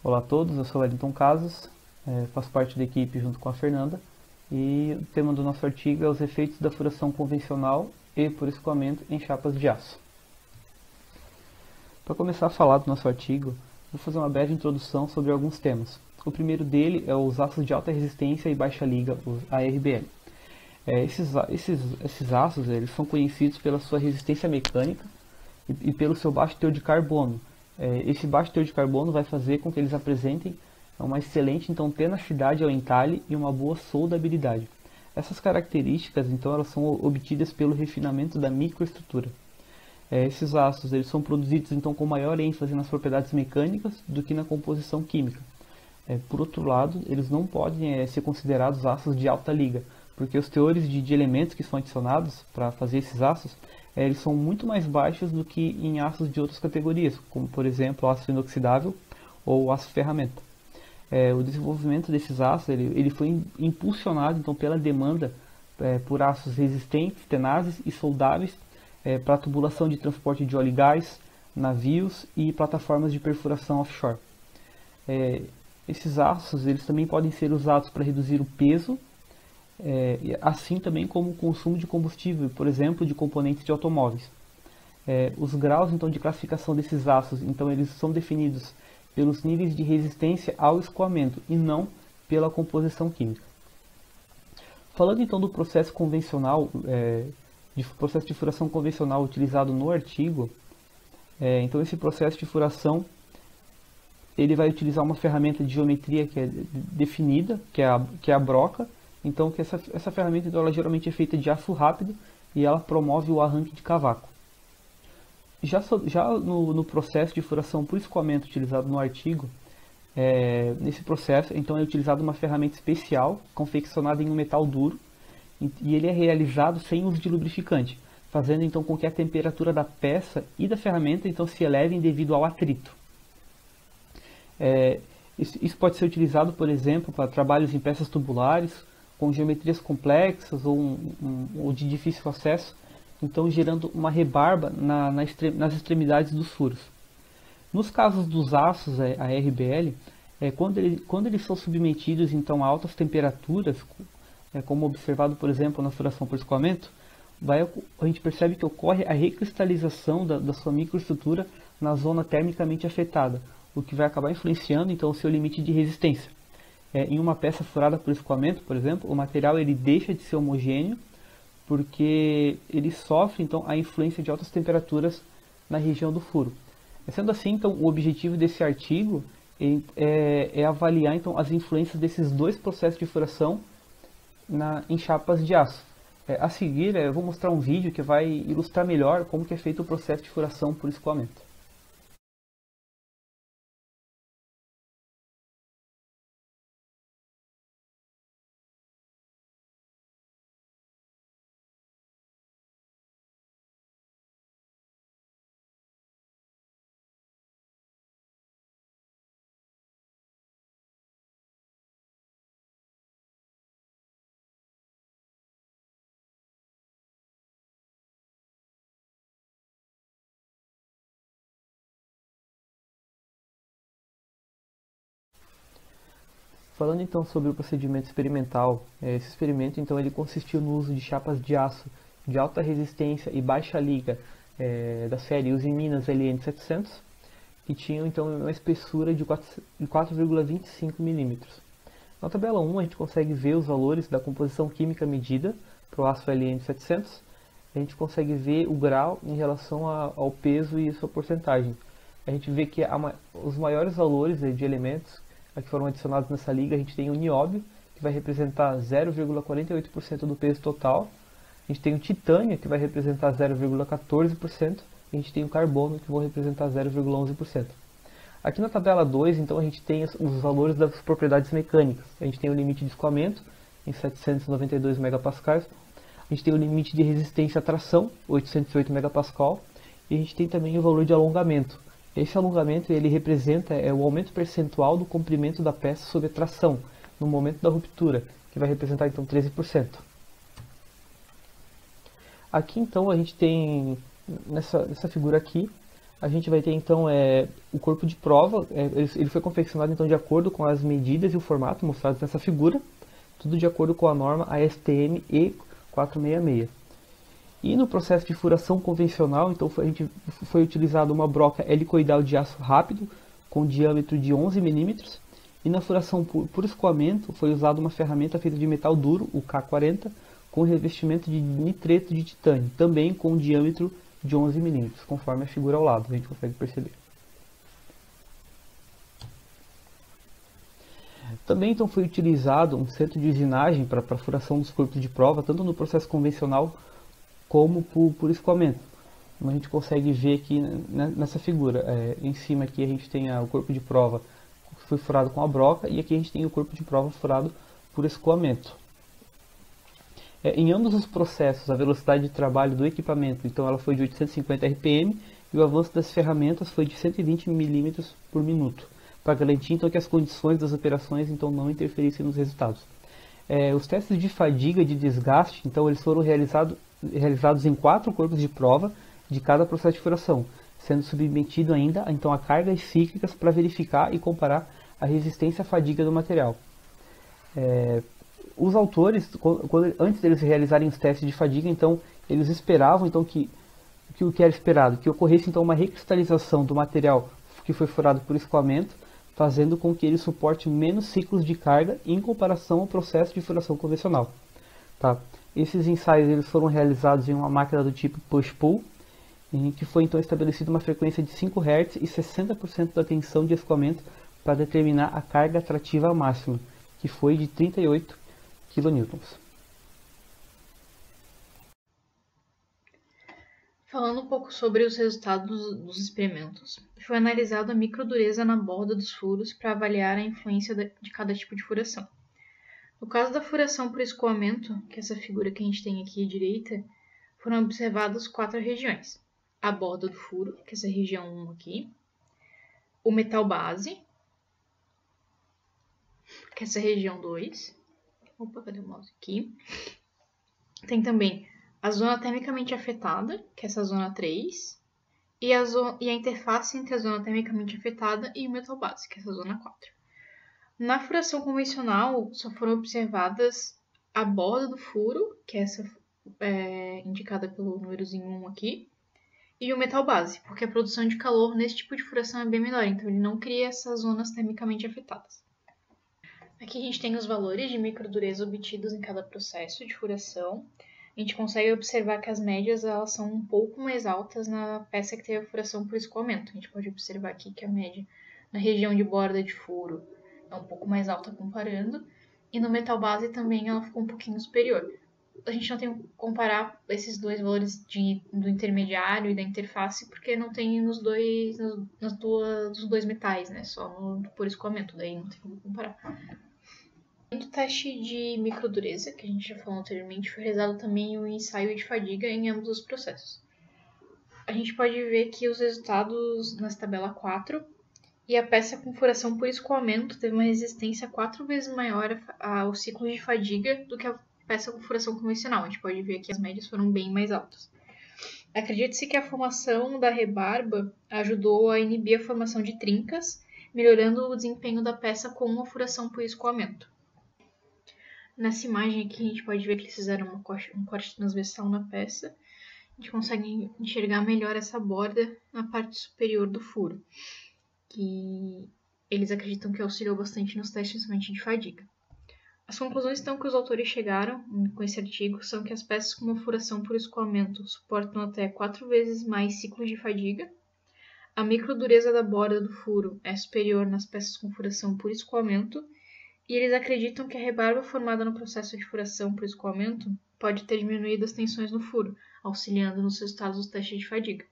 Olá a todos, eu sou Wellington Casas, faço parte da equipe junto com a Fernanda e o tema do nosso artigo é os efeitos da furação convencional e por escoamento em chapas de aço. Para começar a falar do nosso artigo, vou fazer uma breve introdução sobre alguns temas. O primeiro dele é os aços de alta resistência e baixa liga, os ARBL. Esses aços eles são conhecidos pela sua resistência mecânica e pelo seu baixo teor de carbono. Esse baixo teor de carbono vai fazer com que eles apresentem uma excelente tenacidade ao entalhe e uma boa soldabilidade. Essas características então elas são obtidas pelo refinamento da microestrutura. Esses aços eles são produzidos então com maior ênfase nas propriedades mecânicas do que na composição química. Por outro lado, eles não podem ser considerados aços de alta liga, porque os teores de elementos que são adicionados para fazer esses aços eles são muito mais baixos do que em aços de outras categorias, como por exemplo o aço inoxidável ou o aço ferramenta. O desenvolvimento desses aços ele foi impulsionado então pela demanda por aços resistentes, tenazes e soldáveis para tubulação de transporte de óleo e gás, navios e plataformas de perfuração offshore. Esses aços eles também podem ser usados para reduzir o peso, assim também como o consumo de combustível, por exemplo, de componentes de automóveis. Os graus então de classificação desses aços, então eles são definidos pelos níveis de resistência ao escoamento e não pela composição química. Falando então do processo convencional, processo de furação convencional utilizado no artigo, então esse processo de furação ele vai utilizar uma ferramenta de geometria que é definida, que é a broca. Então essa ferramenta então, ela geralmente é feita de aço rápido e ela promove o arranque de cavaco. Já no processo de furação por escoamento utilizado no artigo, nesse processo então é utilizada uma ferramenta especial confeccionada em um metal duro e ele é realizado sem uso de lubrificante, fazendo então com que a temperatura da peça e da ferramenta então se elevem devido ao atrito. Isso pode ser utilizado, por exemplo, para trabalhos em peças tubulares, com geometrias complexas ou de difícil acesso, então gerando uma rebarba nas extremidades dos furos. Nos casos dos aços ARBL, quando eles são submetidos então, a altas temperaturas, como observado, por exemplo, na furação por escoamento, a gente percebe que ocorre a recristalização da sua microestrutura na zona termicamente afetada, o que vai acabar influenciando então, o seu limite de resistência. Em uma peça furada por escoamento, por exemplo, o material ele deixa de ser homogêneo porque ele sofre então a influência de altas temperaturas na região do furo. Sendo assim, então, o objetivo desse artigo é avaliar então as influências desses dois processos de furação em chapas de aço. A seguir, eu vou mostrar um vídeo que vai ilustrar melhor como que é feito o processo de furação por escoamento. Falando então sobre o procedimento experimental, esse experimento então ele consistiu no uso de chapas de aço de alta resistência e baixa liga da série Uzi Minas LN700, que tinham então uma espessura de 4,25 mm. Na tabela 1 a gente consegue ver os valores da composição química medida para o aço LN700, a gente consegue ver o grau em relação ao peso e sua porcentagem. A gente vê que os maiores valores de elementos que foram adicionados nessa liga, a gente tem o nióbio, que vai representar 0,48% do peso total, a gente tem o titânio, que vai representar 0,14%, e a gente tem o carbono, que vão representar 0,11%. Aqui na tabela 2, então, a gente tem os valores das propriedades mecânicas. A gente tem o limite de escoamento, em 792 MPa, a gente tem o limite de resistência à tração, 808 MPa, e a gente tem também o valor de alongamento. Esse alongamento ele representa o aumento percentual do comprimento da peça sob a tração, no momento da ruptura, que vai representar então 13%. Aqui então a gente tem, nessa figura aqui, A gente vai ter então o corpo de prova, ele foi confeccionado então de acordo com as medidas e o formato mostrados nessa figura, tudo de acordo com a norma ASTM E466. E no processo de furação convencional, então foi utilizada uma broca helicoidal de aço rápido com diâmetro de 11 mm, e na furação por escoamento foi usada uma ferramenta feita de metal duro, o K40, com revestimento de nitreto de titânio, também com diâmetro de 11 mm, conforme a figura ao lado, a gente consegue perceber. Também então foi utilizado um centro de usinagem para a furação dos corpos de prova, tanto no processo convencional como por escoamento. Como a gente consegue ver aqui nessa figura, em cima aqui a gente tem o corpo de prova que foi furado com a broca, e aqui a gente tem o corpo de prova furado por escoamento. Em ambos os processos, a velocidade de trabalho do equipamento então ela foi de 850 RPM e o avanço das ferramentas foi de 120 mm por minuto, para garantir então que as condições das operações então não interferissem nos resultados. Os testes de fadiga e de desgaste então eles foram realizados em 4 corpos de prova de cada processo de furação, sendo submetido ainda então a cargas cíclicas para verificar e comparar a resistência à fadiga do material. Os autores, antes deles realizarem os testes de fadiga, então eles esperavam então que o que era esperado, que ocorresse então uma recristalização do material que foi furado por escoamento, fazendo com que ele suporte menos ciclos de carga em comparação ao processo de furação convencional. Tá? Esses ensaios eles foram realizados em uma máquina do tipo push-pull, em que foi então estabelecida uma frequência de 5 Hz e 60% da tensão de escoamento para determinar a carga atrativa máxima, que foi de 38 kN. Falando um pouco sobre os resultados dos experimentos, foi analisada a microdureza na borda dos furos para avaliar a influência de cada tipo de furação. No caso da furação por escoamento, que é essa figura que a gente tem aqui à direita, foram observadas 4 regiões. A borda do furo, que é essa região 1 aqui, o metal base, que é essa região 2. Opa, cadê o mouse aqui? Tem também a zona termicamente afetada, que é essa zona 3, e a interface entre a zona termicamente afetada e o metal base, que é essa zona 4. Na furação convencional, só foram observadas a borda do furo, que é essa indicada pelo númerozinho 1 aqui, e o metal base, porque a produção de calor nesse tipo de furação é bem menor, então ele não cria essas zonas termicamente afetadas. Aqui a gente tem os valores de microdureza obtidos em cada processo de furação. A gente consegue observar que as médias elas são um pouco mais altas na peça que teve a furação por escoamento. A gente pode observar aqui que a média na região de borda de furo é um pouco mais alta comparando, e no metal base também ela ficou um pouquinho superior. A gente não tem que comparar esses dois valores do intermediário e da interface, porque não tem nos dois metais, né? Só no por escoamento, daí não tem como comparar. No teste de microdureza, que a gente já falou anteriormente, foi realizado também o ensaio de fadiga em ambos os processos. A gente pode ver que os resultados nessa tabela 4, e a peça com furação por escoamento teve uma resistência 4 vezes maior aos ciclos de fadiga do que a peça com furação convencional. A gente pode ver que as médias foram bem mais altas. Acredita-se que a formação da rebarba ajudou a inibir a formação de trincas, melhorando o desempenho da peça com uma furação por escoamento. Nessa imagem aqui a gente pode ver que eles fizeram um corte transversal na peça. A gente consegue enxergar melhor essa borda na parte superior do furo, que eles acreditam que auxiliou bastante nos testes, principalmente de fadiga. As conclusões então que os autores chegaram com esse artigo são que as peças com uma furação por escoamento suportam até 4 vezes mais ciclos de fadiga. A microdureza da borda do furo é superior nas peças com furação por escoamento, e eles acreditam que a rebarba formada no processo de furação por escoamento pode ter diminuído as tensões no furo, auxiliando nos resultados dos testes de fadiga.